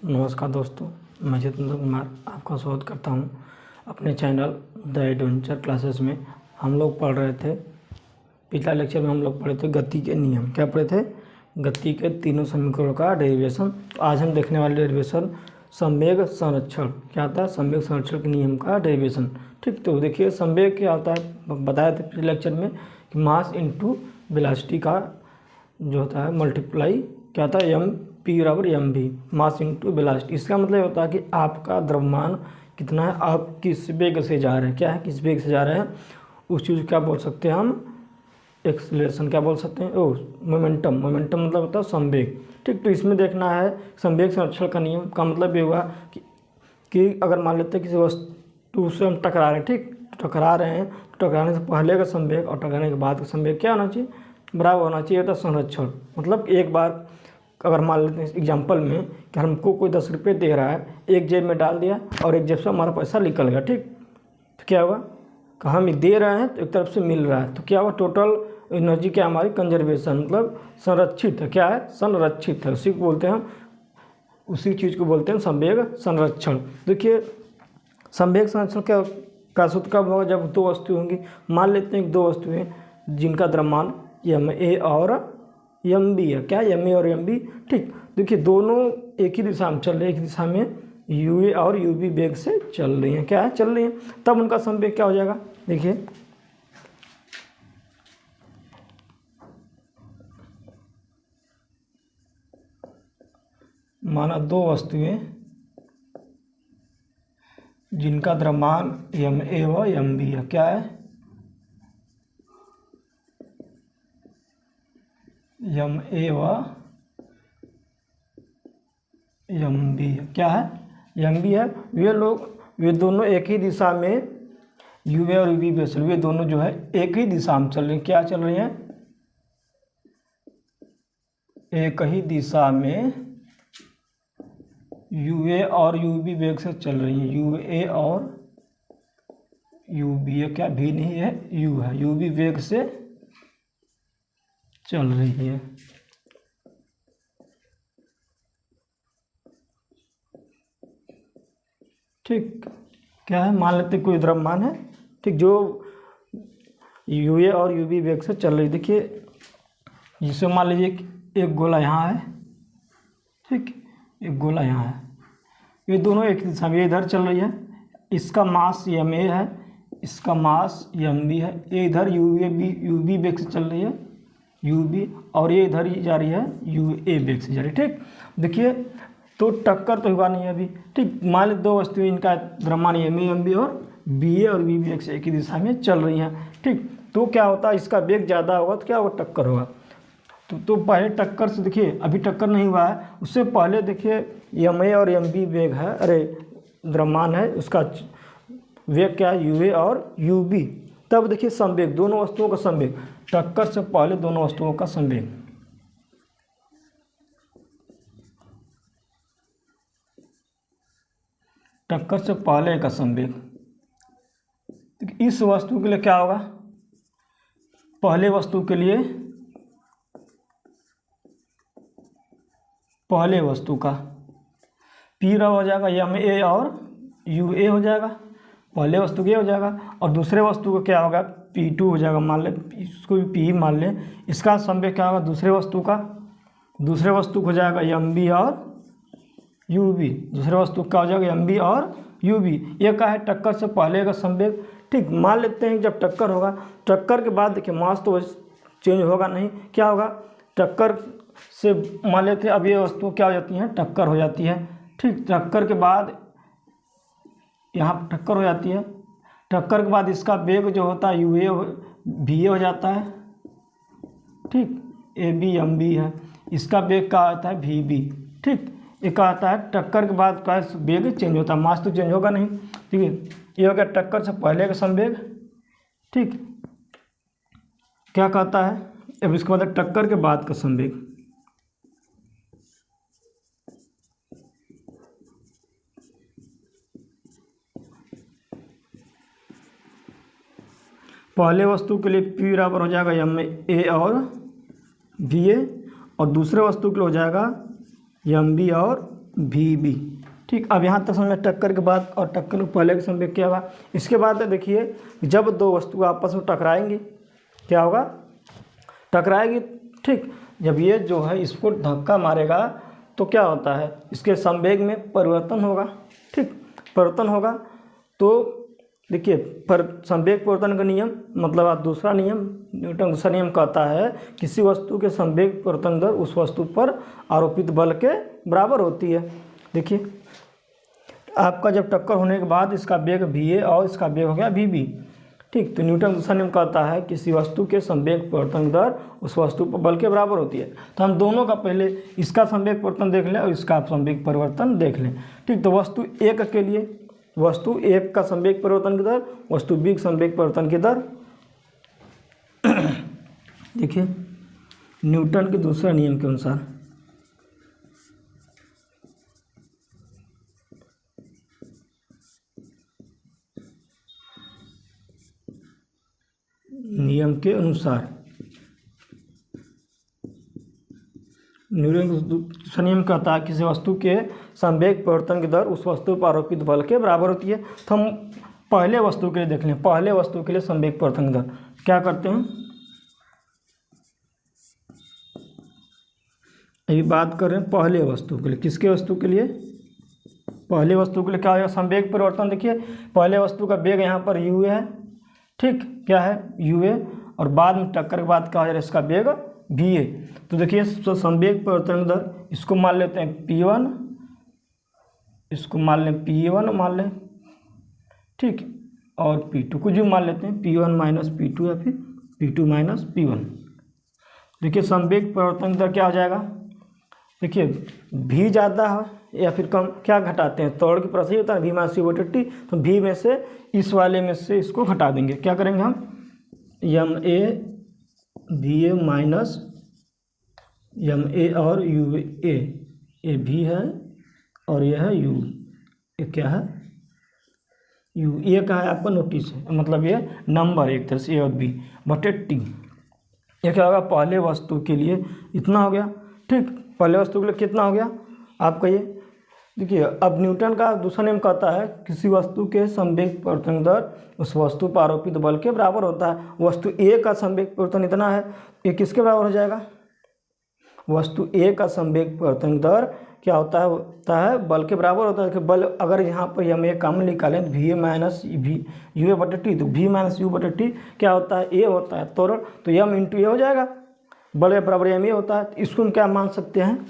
नमस्कार दोस्तों, मैं जितेंद्र कुमार आपका स्वागत करता हूं अपने चैनल द एडवेंचर क्लासेस में। हम लोग पढ़ रहे थे, पिछला लेक्चर में हम लोग पढ़े थे गति के नियम। क्या पढ़े थे? गति के तीनों समीकरणों का डेरिवेशन। तो आज हम देखने वाले डेरिवेशन संवेग संरक्षण। क्या होता है? संवेग संरक्षण के नियम का डेरिवेशन। ठीक, तो देखिए संवेग क्या होता है, बताया था पिछले लेक्चर में कि मास इंटू वेलोसिटी का जो होता है मल्टीप्लाई क्या होता है, एम पी बराबर एम भी, मास इंटू वेलोसिटी। इसका मतलब होता है कि आपका द्रव्यमान कितना है, आप किस वेग से जा रहे हैं, क्या है, किस वेग से जा रहे हैं, उस चीज़ क्या बोल सकते हैं हम, एक्सेलरेशन। क्या बोल सकते हैं? मोमेंटम। मोमेंटम मतलब होता है संवेग। ठीक, तो इसमें देखना है संवेग संरक्षण का नियम का मतलब ये हुआ कि अगर मान लेते हैं किसी वस्तु से हम टकरा रहे हैं, ठीक, टकरा रहे हैं, तो टकराने से पहले का संवेग और टकराने के बाद का संवेग क्या होना चाहिए, बराबर होना चाहिए। था संरक्षण मतलब एक बार अगर मान लेते हैं एग्जाम्पल में कि हमको कोई 10 रुपये दे रहा है, एक जेब में डाल दिया और एक जेब से हमारा पैसा निकल गया। ठीक, तो क्या हुआ, हम दे रहे हैं तो एक तरफ से मिल रहा है, तो क्या हुआ, टोटल एनर्जी क्या हमारी कंजर्वेशन, मतलब संरक्षित है। क्या है? संरक्षित है। उसी को बोलते हैं हम, उसी चीज़ को बोलते हैं संवेग संरक्षण। देखिए संवेग संरक्षण क्या का सूत्र कब होगा, जब दो वस्तु होंगी। मान लेते हैं दो वस्तुएं जिनका द्रव्यमान एम ए और एम बी है। क्या? एम ए और एम बी। ठीक, देखिए दोनों एक ही दिशा में चल रहे हैं, एक दिशा में यू ए और यू बी वेग से चल रही हैं। क्या है? चल रही हैं। तब उनका संवेग क्या हो जाएगा, देखिए माना दो वस्तुएं जिनका द्रव्यमान एम ए व एम बी है। क्या है? एम ए व एम बी है। क्या है? एम बी है। वे दोनों एक ही दिशा में यू ए और यू बी चल, वे दोनों जो है एक ही दिशा में चल रही हैं। क्या चल रही हैं? एक ही दिशा में यू ए और यू बी वेग से चल रही हैं। यू ए और यू बी है, क्या भी नहीं है, यू है, यू बी वेग से चल रही है। ठीक, क्या है, मान लेते कोई द्रव्यमान है, ठीक, जो यू ए और यू बी वेग से चल रही है। देखिए जिसे मान लीजिए एक गोला यहाँ है, ठीक, एक गोला यहाँ है, ये दोनों एक दिशा में इधर चल रही है। इसका मास एम ए है, इसका मास एम बी है। ये इधर यू बी वेग से चल रही है, यू बी, और ये इधर ही जा रही है, यू ए वेग से जा रही है। ठीक, देखिए तो टक्कर तो हुआ नहीं अभी। ठीक, मान ली दो वस्तुएं, इनका द्रव्यमान एम ए एम बी और बी ए और बी वेग से एक ही दिशा में चल रही हैं। ठीक, तो क्या होता है, इसका वेग ज़्यादा होगा तो क्या होगा, टक्कर होगा। तो पहले टक्कर से देखिए, अभी टक्कर नहीं हुआ है, उससे पहले देखिए एम ए और एम बी वेग है, अरे द्रव्यमान है, उसका वेग क्या है, यू ए और यू बी। तब देखिए संवेग, दोनों वस्तुओं का संवेग, टक्कर से पहले दोनों वस्तुओं का संवेग, टक्कर से पहले का संवेग। इस वस्तु के लिए क्या होगा, पहले वस्तु के लिए, पहले वस्तु का पी रहा हो जाएगा एम ए और यू ए हो जाएगा, पहले वस्तु के हो जाएगा, और दूसरे वस्तु को क्या होगा, पी टू हो जाएगा। मान लें इसको भी पी मान लें, इसका संवेग क्या होगा, दूसरे वस्तु का, दूसरे वस्तु को हो जाएगा एम बी और यू बी, दूसरे वस्तु का हो जाएगा एम बी और यू बी। ये क्या है, टक्कर से पहले का संवेग। ठीक, मान लेते हैं जब टक्कर होगा, टक्कर के बाद देखिए मास तो चेंज होगा नहीं, क्या होगा, टक्कर से मान लेते हैं अब ये वस्तु क्या हो जाती है, टक्कर हो जाती है। ठीक, टक्कर के बाद यहाँ टक्कर हो जाती है, टक्कर के बाद इसका वेग जो होता है यू ए भी ए हो जाता है। ठीक, ए बी एम बी है, इसका वेग क्या आता है, भी बी। ठीक, ये क्या आता है, टक्कर के बाद का वेग चेंज होता है, मास तो चेंज होगा नहीं। ठीक है, ये हो गया टक्कर से पहले का संवेग। ठीक, क्या कहता है, अब इसके बाद टक्कर के बाद का संवेग। पहले वस्तु के लिए P बराबर हो जाएगा एम ए और बी ए, और दूसरे वस्तु के लिए हो जाएगा एम बी और वी बी। ठीक, अब यहाँ तक समझ में टक्कर के बाद और टक्कर के पहले का संवेग क्या हुआ। इसके बाद देखिए जब दो वस्तु आपस में टकराएंगी क्या होगा, टकराएगी। ठीक, जब ये जो है इसको धक्का मारेगा तो क्या होता है, इसके संवेग में परिवर्तन होगा। ठीक, परिवर्तन होगा तो देखिए पर संवेग परिवर्तन का नियम मतलब आप दूसरा नियम, न्यूटन दूसरा नियम कहता है किसी वस्तु के संवेग परिवर्तन दर उस वस्तु पर आरोपित बल के बराबर होती है। देखिए आपका जब टक्कर होने के बाद इसका वेग va और इसका वेग हो गया vb। ठीक, तो न्यूटन दूसरा नियम कहता है किसी वस्तु के संवेग परिवर्तन दर उस वस्तु पर बल के बराबर होती है। तो हम दोनों का पहले इसका संवेग परिवर्तन देख लें और इसका संवेग परिवर्तन देख लें। ठीक, तो वस्तु एक के लिए वस्तु एक का संवेग परिवर्तन की दर, वस्तु बी के संवेग परिवर्तन की दर। देखिए न्यूटन के दूसरा नियम के अनुसार न्यूटन के दूसरा नियम कहता है किसी वस्तु के संवेग परिवर्तन की दर उस वस्तु पर आरोपित बल के बराबर होती है। तो हम पहले वस्तु के लिए देख लें, पहले वस्तु के लिए संवेग परिवर्तन की दर क्या करते हैं। अभी बात कर रहे हैं पहले वस्तु के लिए, किसके वस्तु के लिए, पहले वस्तु के लिए क्या होगा संवेग परिवर्तन। देखिए पहले वस्तु का वेग यहाँ पर u है। ठीक, क्या है u और बाद में टक्कर के बाद क्या हो जाएगा इसका वेग va। तो देखिए संवेग परिवर्तन दर इसको मान लेते हैं p1, इसको मान लें p1 मान लें। ठीक, और p2 कुछ भी मान लेते हैं p1 माइनस p2 या फिर p2 माइनस p1। देखिए संवेग परिवर्तन दर क्या हो जाएगा, देखिए v ज़्यादा है या फिर कम, क्या घटाते हैं तोड़ की प्रश्न होता है v माइनस u बटे टी। तो v में से इस वाले में से इसको घटा देंगे, क्या करेंगे हम m a v A minus M a और यू ए, ये भी है और यह है यू, ये क्या है यू, ये क्या है आपका नोटिस है मतलब ये नंबर एक तरह से ए और बी बटे टी। ये क्या होगा पहले वस्तु के लिए इतना हो गया। ठीक, पहले वस्तु के लिए कितना हो गया आपका ये। देखिए अब न्यूटन का दूसरा नियम कहता है किसी वस्तु के संवेग परिवर्तन दर उस वस्तु पर आरोपित बल के बराबर होता है। वस्तु ए का संवेग परिवर्तन इतना है, ये किसके बराबर हो जाएगा, वस्तु ए का संवेग परिवर्तन दर क्या होता है बल के बराबर होता है। कि बल अगर यहाँ पर हम एक कॉमन निकालें तो V A minus V U A बटे टी, तो वी माइनस यू बटे टी क्या होता है ए होता है त्वरण, तो एम इंटू ए हो जाएगा, बल के बराबर एम ए होता है। तो इसको हम क्या मान सकते हैं,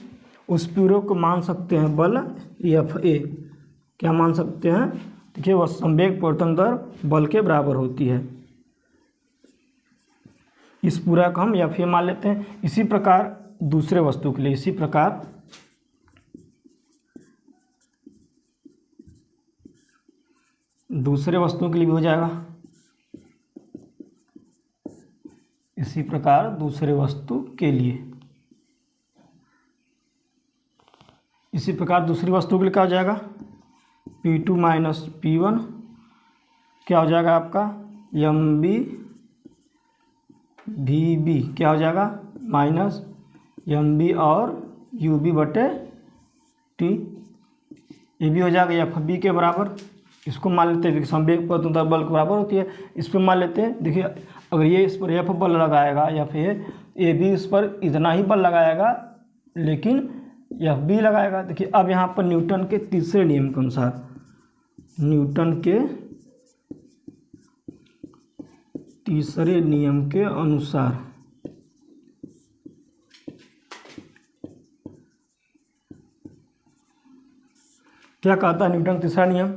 उस पूरे को मान सकते हैं बल एफ ए, क्या मान सकते हैं। देखिए वह संवेग परिवर्तन दर बल के बराबर होती है, इस पूरा को हम एफ ए मान लेते हैं। इसी प्रकार दूसरे वस्तु के लिए, इसी प्रकार दूसरे वस्तु के लिए भी हो जाएगा। इसी प्रकार दूसरे वस्तु के लिए, इसी प्रकार दूसरी वस्तु के लिए क्या हो जाएगा P2 माइनस P1 क्या हो जाएगा आपका एम बी वी बी क्या हो जाएगा माइनस एम बी और यू बी बटे टी, ये भी हो जाएगा एफ बी के बराबर। इसको मान लेते हैं संवेग परिवर्तन दर बल के बराबर होती है, इस पर मान लेते हैं। देखिए अगर ये इस पर एफ बल लगाएगा या फिर ए बी इस पर इतना ही बल लगाएगा लेकिन एफ बी लगाएगा। देखिए अब यहाँ पर न्यूटन के तीसरे नियम के अनुसार, न्यूटन के तीसरे नियम के अनुसार क्या कहता है न्यूटन तीसरा नियम।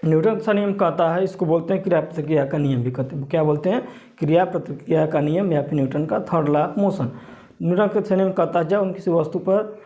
न्यूटन तीसरा नियम कहता है, इसको बोलते हैं क्रिया प्रतिक्रिया का नियम भी कहते हैं। क्या बोलते हैं, क्रिया प्रतिक्रिया का नियम या फिर न्यूटन का third law of motion. Newton का तीसरा नियम कहता है जब हम किसी वस्तु पर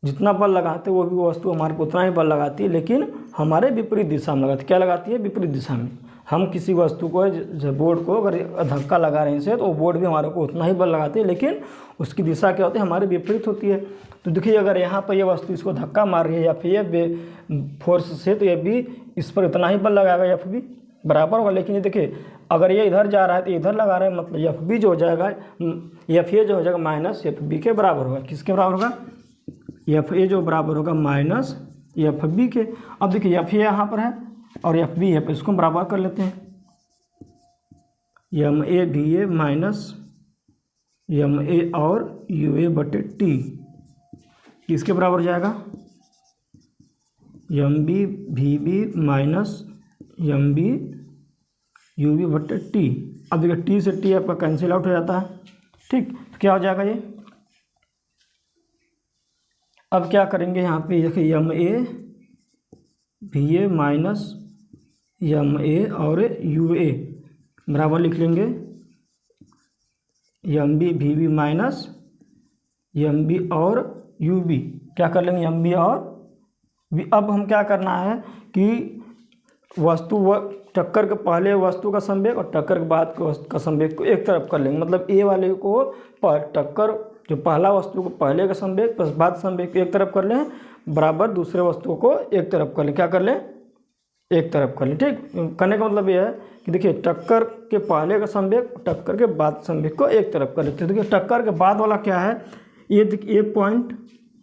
जितना बल लगाते हैं वो भी वस्तु हमारे को उतना ही बल लगाती है लेकिन हमारे विपरीत दिशा में लगाती है। क्या लगाती है, विपरीत दिशा में। हम किसी वस्तु को बोर्ड को अगर धक्का लगा रहे हैं तो वो बोर्ड भी हमारे को उतना ही बल लगाती है लेकिन उसकी दिशा क्या होती है, हमारे विपरीत होती है। तो देखिए अगर यहाँ पर ये वस्तु इसको धक्का मार रही है या फिर ये फोर्स से, तो ये भी इस पर इतना ही बल लगाएगा, एफ बी बराबर होगा। लेकिन ये देखिए अगर ये इधर जा रहा है तो इधर लगा रहा है, मतलब एफ बी जो हो जाएगा, एफ ए जो हो जाएगा माइनस एफ बी के बराबर होगा। किसके बराबर होगा, एफ ए जो बराबर होगा माइनस एफ बी के। अब देखिए एफ ए यहाँ पर है और एफ बी है, इसको बराबर कर लेते हैं। एम ए भी ए माइनस एम ए और यू ए बटे टी किसके बराबर हो जाएगा? एम बी भी b minus M B you b बटे टी। अब देखिए टी से टी आपका कैंसिल आउट हो जाता है, ठीक। तो क्या हो जाएगा ये? अब क्या करेंगे यहाँ पे, देखिए एम ए भी ए माइनस एम ए और यू ए बराबर लिख लेंगे एम बी भी बी माइनस एम बी और यू बी। क्या कर लेंगे? एम बी और बी। अब हम क्या करना है कि वस्तु व टक्कर के पहले वस्तु का संवेग और टक्कर के बाद का संवेग को एक तरफ कर लेंगे। मतलब ए वाले को टक्कर जो पहला वस्तु को पहले का संवेग प्लस बाद संवेग को एक तरफ कर लें, बराबर दूसरे वस्तु को एक तरफ कर लें। क्या कर लें? एक तरफ कर लें, ठीक। करने का मतलब यह है कि देखिए टक्कर के पहले का संवेग टक्कर के बाद संवेग को एक तरफ कर लेते हैं। देखिए टक्कर के बाद वाला क्या है? ये पॉइंट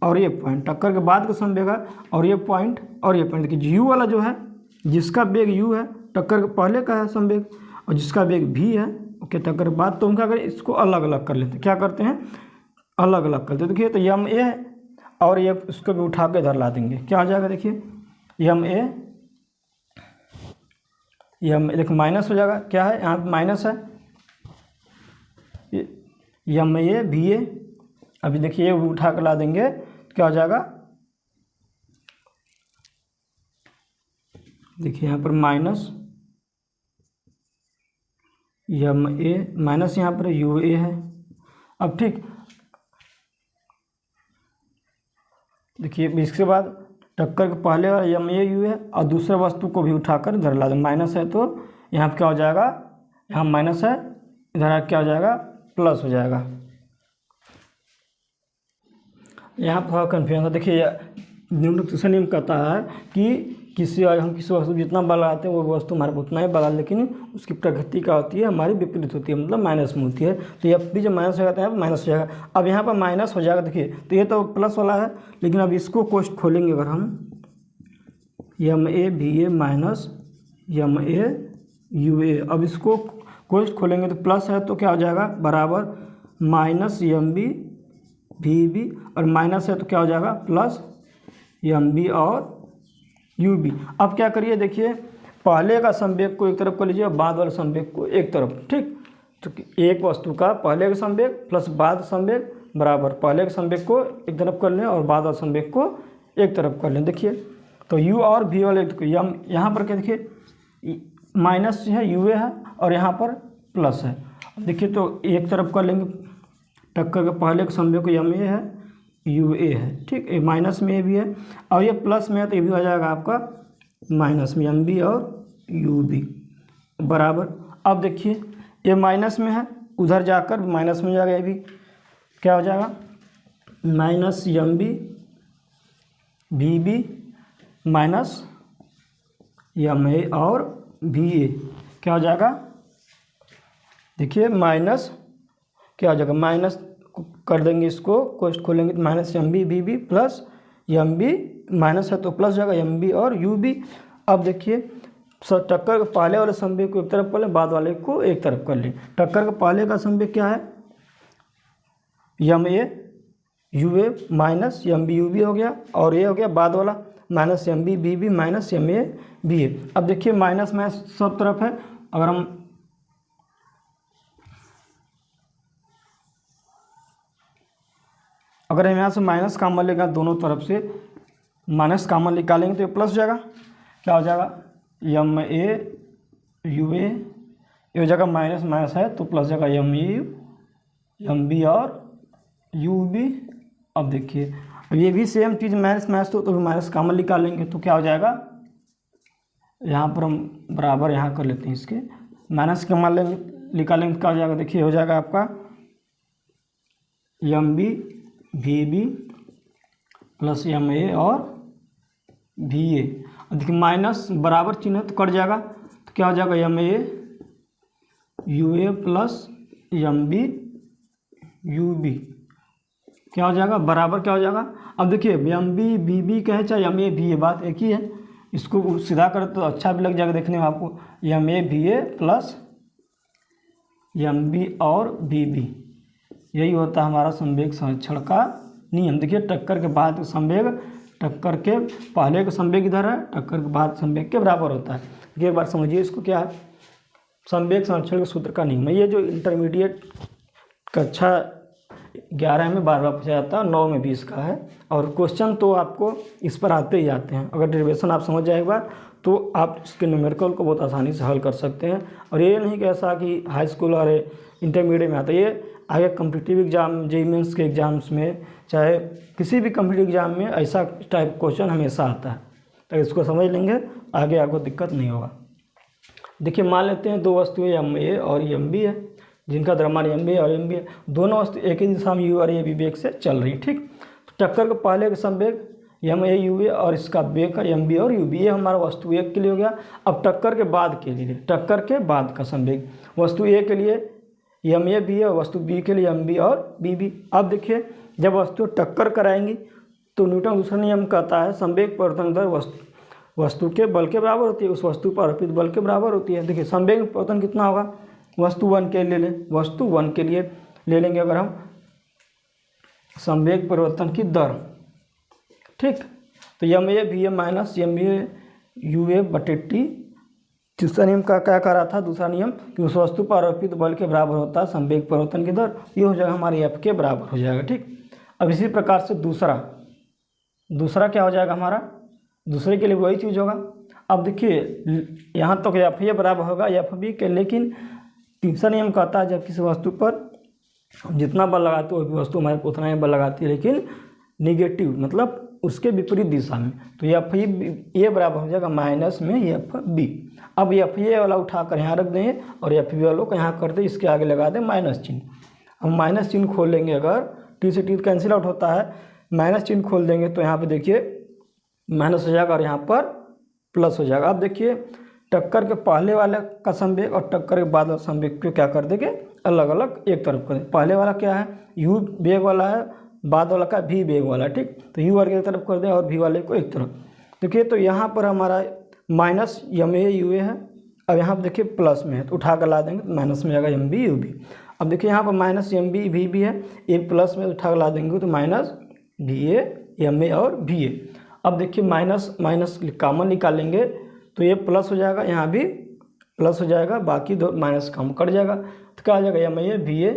और ये पॉइंट टक्कर के बाद का संवेग है, और ये पॉइंट और ये पॉइंट। देखिए यू वाला जो है, जिसका वेग यू है टक्कर के पहले का है संवेग, और जिसका वेग भी है ओके टक्कर के बाद, तो हम क्या करें? इसको अलग अलग कर लेते हैं। क्या करते हैं? अलग अलग करते हैं। देखिए तो एम ए है और ये उसको भी उठा के इधर ला देंगे। क्या आ जाएगा? देखिए एम ए देखो माइनस हो जाएगा। क्या है यहाँ पे? माइनस है एम ए भी ए। अभी देखिए ये उठा कर ला देंगे, क्या हो जाएगा? देखिए यहाँ पर माइनस एम ए माइनस यहाँ पर यू ए है। अब ठीक देखिए इसके बाद टक्कर के पहले वाला एम ए यू है और दूसरे वस्तु को भी उठाकर इधर ला दें। माइनस है तो यहाँ पर क्या हो जाएगा? यहाँ माइनस है, इधर क्या हो जाएगा? प्लस हो जाएगा। यहाँ पर थोड़ा कन्फ्यूजन है। देखिए न्यूटन नियम कहता है कि हम किसी वस्तु जितना बल लगाते हैं वो वस्तु हमारे को उतना ही बल, लेकिन उसकी प्रकृति क्या होती है? हमारी विपरीत होती है, मतलब माइनस में होती है। तो ये भी जब माइनस हो जाता है माइनस हो जाएगा। अब यहाँ पर माइनस हो जाएगा। देखिए तो ये तो प्लस वाला है, लेकिन अब इसको कोष्ठ खोलेंगे अगर हम, एम ए भी ए minus M A U A. अब इसको कोष्ठ खोलेंगे तो प्लस है तो क्या हो जाएगा? बराबर माइनस एम बी भी बी, और माइनस है तो क्या हो जाएगा? प्लस एम बी और यू बी। अब क्या करिए? देखिए पहले का संवेग को एक तरफ कर लीजिए, बाद वाले संवेग को एक तरफ, ठीक। तो एक वस्तु का पहले का संवेग प्लस बाद संवेग बराबर पहले के संवेग को एक तरफ कर लें और बाद वाले संवेग को एक तरफ कर लें। देखिए तो यू और भी वाले यम यहाँ पर क्या, देखिए माइनस है यू ए है और यहाँ पर प्लस है। देखिए तो एक तरफ कर लेंगे, टक्कर के पहले के संवेग को यम ए है यू ए है, ठीक। ये माइनस में ए भी है और ये प्लस में है तो ये भी हो जाएगा आपका माइनस में एम बी और यू बी बराबर। अब देखिए ये माइनस में है, उधर जाकर माइनस में जाएगा, ये भी क्या हो जाएगा? Minus M B minus M a और भी ए क्या हो जाएगा? देखिए माइनस क्या हो जाएगा? माइनस कर देंगे, इसको कोष्ठ खोलेंगे तो minus M b plus M B, minus है तो प्लस जाएगा एम बी और यू बी। अब देखिए टक्कर के पहले वाले संवेग को एक तरफ कर लें, बाद वाले को एक तरफ कर लें। टक्कर के पहले का संवेग क्या है? M A you A minus M B you B हो गया, और ये हो गया बाद वाला minus M B minus M A B A. अब देखिए माइनस माइनस सब तरफ है, अगर हम यहाँ से माइनस कॉमन लेगा, दोनों तरफ से माइनस कॉमन निकालेंगे तो ये प्लस हो जाएगा। क्या हो जाएगा? एम ए यू ए, ये हो जाएगा माइनस माइनस है तो प्लस जाएगा एम ए एम बी और यू बी। अब देखिए अब ये भी सेम चीज़ माइनस माइनस तो माइनस कॉमन निकालेंगे तो क्या हो जाएगा? यहाँ पर हम बराबर यहाँ कर लेते हैं, इसके माइनस कॉमन लेंगे निकालेंगे क्या हो जाएगा? देखिए हो जाएगा आपका एम बी भी बी प्लस एम ए और भी ए। देखिए माइनस बराबर चिन्ह तो कट जाएगा तो क्या हो जाएगा? M A U A plus M B you b क्या हो जाएगा, बराबर क्या हो जाएगा। अब देखिए एम बी बी बी कहे चाहे एम ए भी ए, बात एक ही है। इसको सीधा करें तो अच्छा भी लग जाएगा देखने में आपको, एम ए भी ए प्लस एम बी और बी बी, यही होता है हमारा संवेग संरक्षण का नियम। देखिए टक्कर के बाद संवेग, टक्कर के पहले का संवेग इधर है, टक्कर के बाद संवेग के बराबर होता है। देखिए एक बार समझिए इसको, क्या है संवेग संरक्षण के सूत्र का नियम है। ये जो इंटरमीडिएट कक्षा 11 में बार बार पूछा जाता है, 9 में भी इसका है, और क्वेश्चन तो आपको इस पर आते ही आते हैं। अगर डेरिवेशन आप समझ जाए एक बार तो आप इसके न्यूमेरिकल को बहुत आसानी से हल कर सकते हैं। और ये नहीं कि ऐसा कि हाई स्कूल और इंटरमीडिएट में आता है, ये आगे कॉम्पिटिटिव एग्जाम, जेईई मेंस के एग्जाम्स में, चाहे किसी भी कॉम्पिटिटिव एग्जाम में ऐसा टाइप क्वेश्चन हमेशा आता है। तो इसको समझ लेंगे, आगे आपको दिक्कत नहीं होगा। देखिए मान लेते हैं दो वस्तुएं एम ए और एम बी है, जिनका द्रव्यमान एम बी और एम बी है। दोनों वस्तु एक ही दिशा में यू और ए बी वेग से चल रही है, ठीक। तो टक्कर के पहले का संवेग एम ए यू ए और इसका वेग का एम बी और यू बी, ये हमारा वस्तु एक के लिए हो गया। अब टक्कर के बाद के लिए, टक्कर के बाद का संवेग वस्तु ए के लिए एम ए बी है, वस्तु बी के लिए एम बी और बी बी। अब देखिए जब वस्तु टक्कर कराएंगी तो न्यूटन दूसरा नियम कहता है संवेग परिवर्तन दर वस्तु के बल के बराबर होती है, उस वस्तु पर अर्पित बल के बराबर होती है। देखिए संवेग परिवर्तन कितना होगा, वस्तु 1 के लिए ले लें, वस्तु 1 के लिए ले लेंगे अगर हम संवेग परिवर्तन की दर, ठीक। तो M A B A minus M A you A बटे टी। दूसरा नियम का क्या कह रहा था, दूसरा नियम कि उस वस्तु पर आरोपित बल के बराबर होता है संवेग परिवर्तन की दर, ये हो जाएगा हमारे एफ के बराबर हो जाएगा, ठीक। अब इसी प्रकार से दूसरा क्या हो जाएगा हमारा, दूसरे के लिए वही चीज़ होगा। अब देखिए यहाँ तक एफ ए बराबर होगा एफ बी के, लेकिन तीसरा नियम कहता है जब किसी वस्तु पर जितना बल लगाते हो वस्तु हमारे उतना ही बल लगाती है, लेकिन निगेटिव मतलब उसके विपरीत दिशा में। तो एफ ए बराबर हो जाएगा माइनस में एफ बी। अब एफ ए वाला उठाकर यहाँ रख देंगे और एफ बी वालों को यहाँ कर दें, इसके आगे लगा दें माइनस चिन्ह। हम माइनस चिन्ह खोल लेंगे, अगर टी से टी कैंसिल आउट होता है, माइनस चिन्ह खोल देंगे तो यहाँ पे देखिए माइनस हो जाएगा और यहाँ पर प्लस हो जाएगा। अब देखिए टक्कर के पहले वाले का संवेग और टक्कर के बाद वाला संवेग को क्या कर देंगे, अलग अलग एक तरफ कर दें। पहले वाला क्या है, यू वेग वाला है, बाद वाला का भी वेग वाला, ठीक। तो यू वाले एक तरफ कर दें और भी वाले को एक तरफ। देखिए तो यहाँ पर हमारा minus M A U A है, अब यहाँ पर देखिए प्लस में है तो उठा कर ला देंगे तो माइनस में जाएगा एम बी यू बी। अब देखिए यहाँ पर माइनस एम बी भी भी है, ए प्लस में उठा कर ला देंगे तो minus b a m a और बी ए। अब देखिए माइनस माइनस कॉमन निकालेंगे तो ये प्लस हो जाएगा, यहाँ भी प्लस हो जाएगा, बाकी दो माइनस कम कट जाएगा। तो क्या आ जाएगा M A B A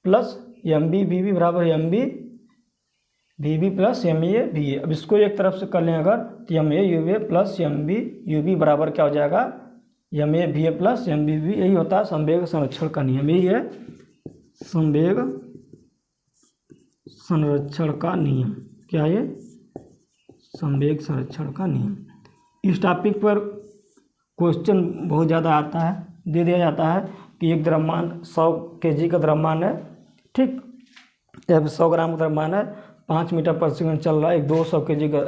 plus M B B B बराबर M B B B plus M A B A. अब इसको एक तरफ से कर लें अगर तो M A U A plus M B you B बराबर क्या हो जाएगा, M A B A plus M B B. यही होता है संवेग संरक्षण का नियम, यही है संवेग संरक्षण का नियम। क्या है, संवेग संरक्षण का नियम। इस टॉपिक पर क्वेश्चन बहुत ज़्यादा आता है, दे दिया जाता है कि एक द्रव्यमान 100 kg का द्रव्यमान है, ठीक, या 100 ग्राम का द्रव्यमान है, 5 मीटर पर सेकंड चल रहा है। एक 200 kg का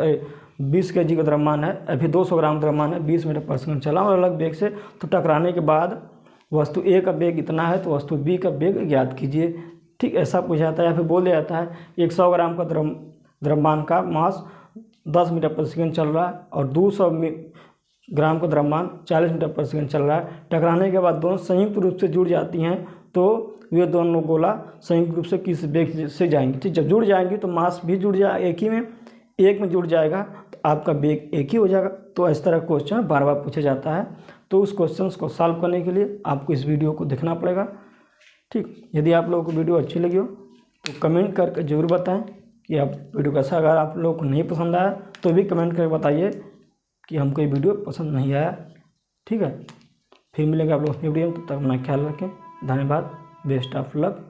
20 kg का द्रव्यमान है, अभी 200 ग्राम द्रव्यमान है, 20 मीटर पर सेकंड चला और अलग वेग से। तो टकराने के बाद वस्तु ए का वेग इतना है तो वस्तु बी का वेग ज्ञात कीजिए, ठीक, ऐसा पूछा जाता है। या फिर बोल दिया जाता है एक 100 ग्राम का द्रव्यमान का मास 10 मीटर पर सेकंड चल रहा है और 200 ग्राम का द्रव्यमान 40 मीटर पर सेकंड चल रहा है। टकराने के बाद दोनों संयुक्त रूप से जुड़ जाती हैं तो वे दोनों गोला संयुक्त रूप से किस वेग से जाएंगी, ठीक। जब जुड़ जाएंगी तो मास भी जुड़ जाए एक ही में, एक में जुड़ जाएगा तो आपका वेग एक ही हो जाएगा। तो इस तरह क्वेश्चन बार बार पूछा जाता है। तो उस क्वेश्चन को सॉल्व करने के लिए आपको इस वीडियो को देखना पड़ेगा, ठीक। यदि आप लोगों को वीडियो अच्छी लगी हो तो कमेंट करके ज़रूर बताएं कि आप वीडियो कैसा। अगर आप लोगों को नहीं पसंद आया तो भी कमेंट करके बताइए कि हमको ये वीडियो पसंद नहीं आया, ठीक है। फिर मिलेंगे आप लोग वीडियो में, तब तक अपना ख्याल रखें। धन्यवाद, बेस्ट ऑफ लक।